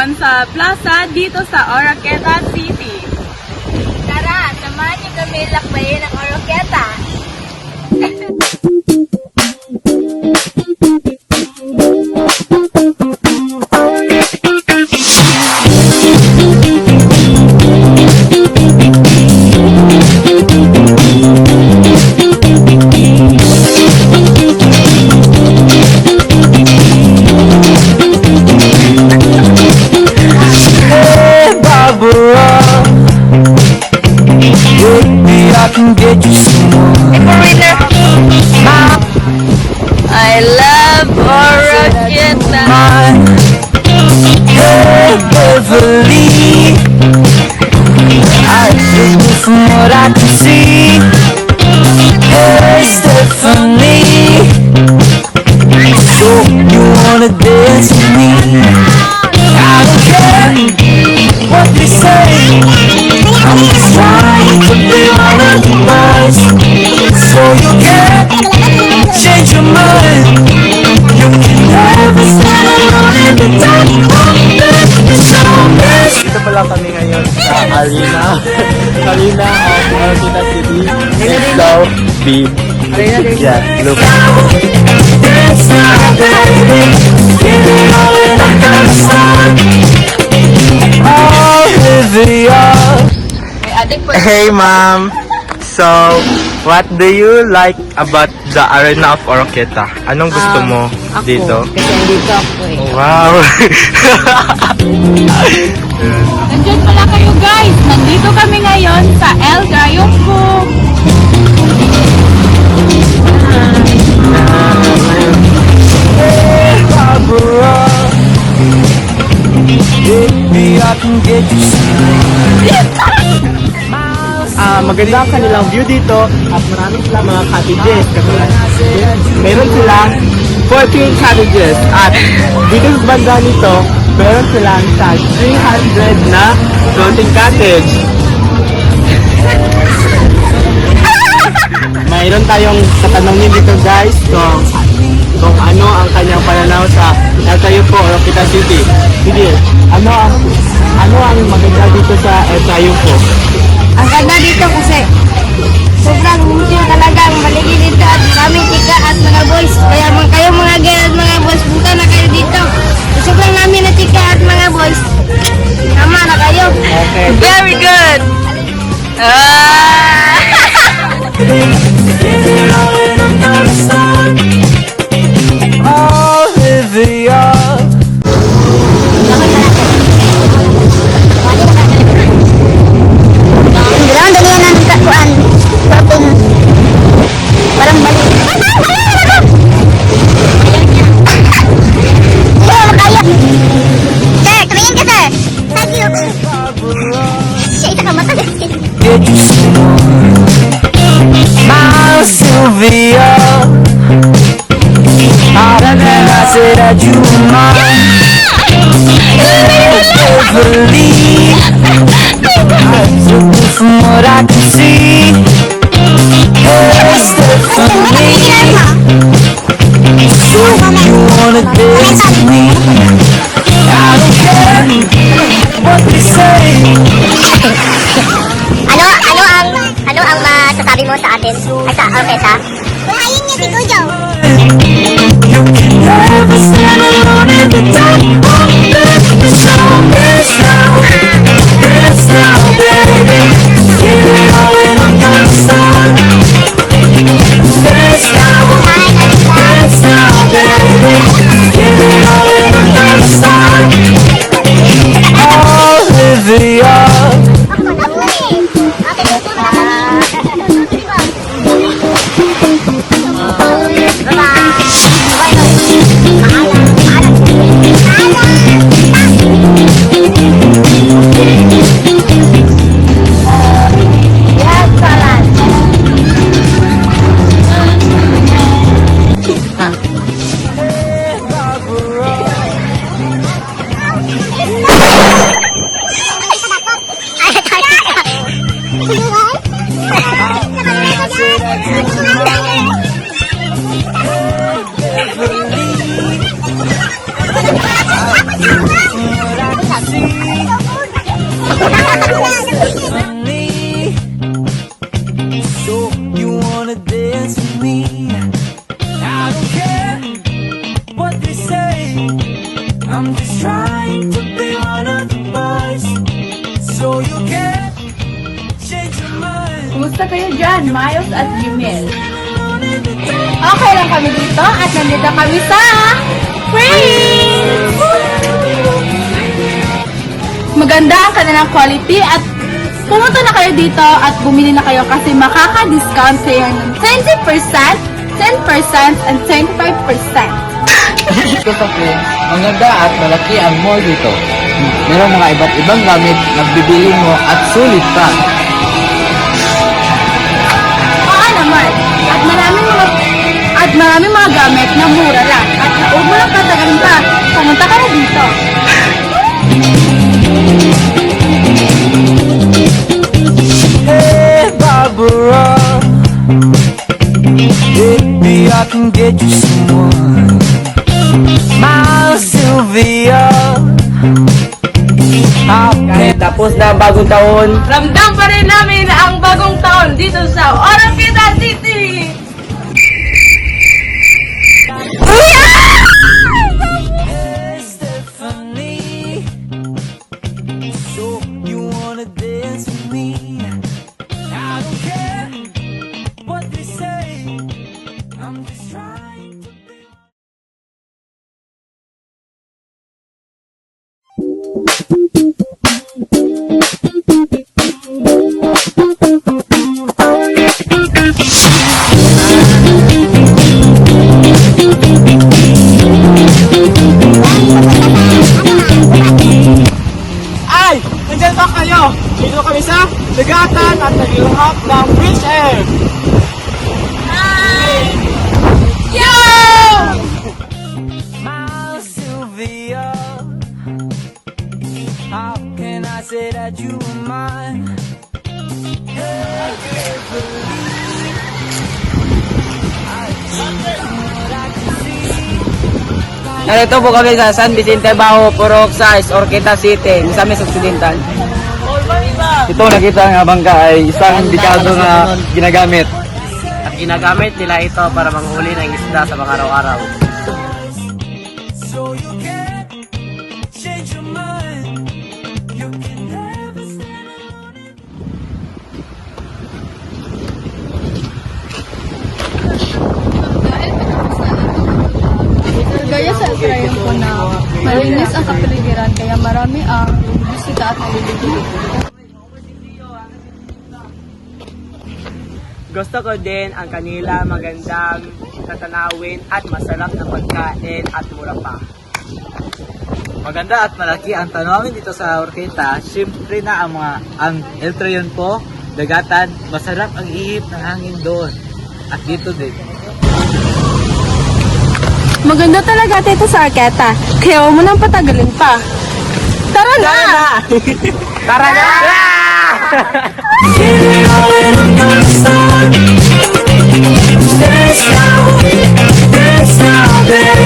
ngayon sa plaza dito sa Oroqueta City. Tara, samahan niyo kami lakbayin ang Oroqueta. I love Oroqueta. Hey, Beverly, I feel from what I can see. Hey, Stephanie, so you wanna dance with me? I don't care what they say, I'm just trying to be one of the boys. So you can't change your mind. You can never stand alone in the dark. Dito pala kami ngayon sa Arena of Oroqueta City. Let's go be yeah, look. Dance now, baby. Give it all in the sun. Oh, Olivia. Hey ma'am, so what do you like about the Arena of Oroqueta? Anong gusto mo dito? Kasi dito ako eh. Wow! Nandiyan pala kayo guys! Nandito kami ngayon sa El Gayumpo. Barbara, baby, I can get you Maganda ang kanilang view dito at marami silang mga cottages. Meron silang 14 cottages at dito sa banda nito, meron silang 300 na floating cottage. Mayroon tayong tatanungin dito guys kung ano ang kanyang pananaw sa El Gayumpo, Oroqueta City. Sige, ano ang maganda dito sa El Gayumpo? Ang ganda dito kasi sobrang chill talaga ang paligid dito at maraming chika at mga boys. Kaya kayo mga girl at mga boys, punta na kayo dito. Sobrang namin na chika at mga boys. Tama na kayo. Okay. Very good! Olivia. Dalawang dali na ng kakuan. Parang balik. Sir, tumingin ka sir. Thank you. Siya isa ka matagal. Get you my Sylvia. I said that you were mine. Beverly, I took it from what I can see. Hey, Stephanie, so you wanna dance with me? I don't care what they say. Ano ang masasabi mo sa atin? Ay sa Oroqueta? Buhayin niyo si Kujo. You can never stand alone in the dark. So dance now, baby. Give it all in the sun. Dance now, baby. Give it all in the sun. Olivia. Bye-bye. dance with me. I don't care what they say. I'm just trying to be one of the boys, so you can change your mind. Kumusta kayo dyan, Miles at Jimel? Okay lang kami dito at nandito kami sa Prince! Maganda ang kanilang quality at pumunta na kayo dito at bumili na kayo kasi makaka-discount kayo ng 20%, 10%, and 25%. Dito sa Prince, maganda at malaki ang mall dito. Meron mga iba't ibang gamit na bibili mo at sulit pa. Oo naman. At maraming mga gamit na mura lang. At huwag mo lang patagalin pa. Pumunta ka na dito. Hey, Barbara, maybe I can get you someone. My Sylvia, Kahit tapos na ang bagong taon, Ramdam pa rin namin ang bagong taon dito sa Oroqueta City! hey, Stephanie, so you wanna dance with me? I don't care what they say, I'm just trying to be. ay! Nandiyan ba kayo? Dito kami sa Dagatan at naglihap ng Fish Air. Yo! My Sylvia, how can I say that you are mine? Hey, believe I what I can see. Narito po kami sa San Vicente Bajo, Purok Size, Oroqueta City, Misamis Occidental. Ito nakita nga bangka ay isang dekado na ginagamit. At ginagamit nila ito para manghuli ng isda sa mga araw-araw. So you can change your mind. You can never stand alone in Gaya sa Australian ko na malinis ang kapaligiran kaya marami ang bisita at naliligo. Gusto ko din ang kanila magandang tatanawin at masarap na pagkain at mura pa. Maganda at malaki ang tanawin dito sa Oroqueta. Siyempre na ang El Trayon po, Dagatan, masarap ang ihip ng hangin doon. At dito din. Maganda talaga dito sa Oroqueta, kaya huwag mo nang patagalin pa. Tara na! Tara na! Give it all and I'm gonna start. Dance now, baby.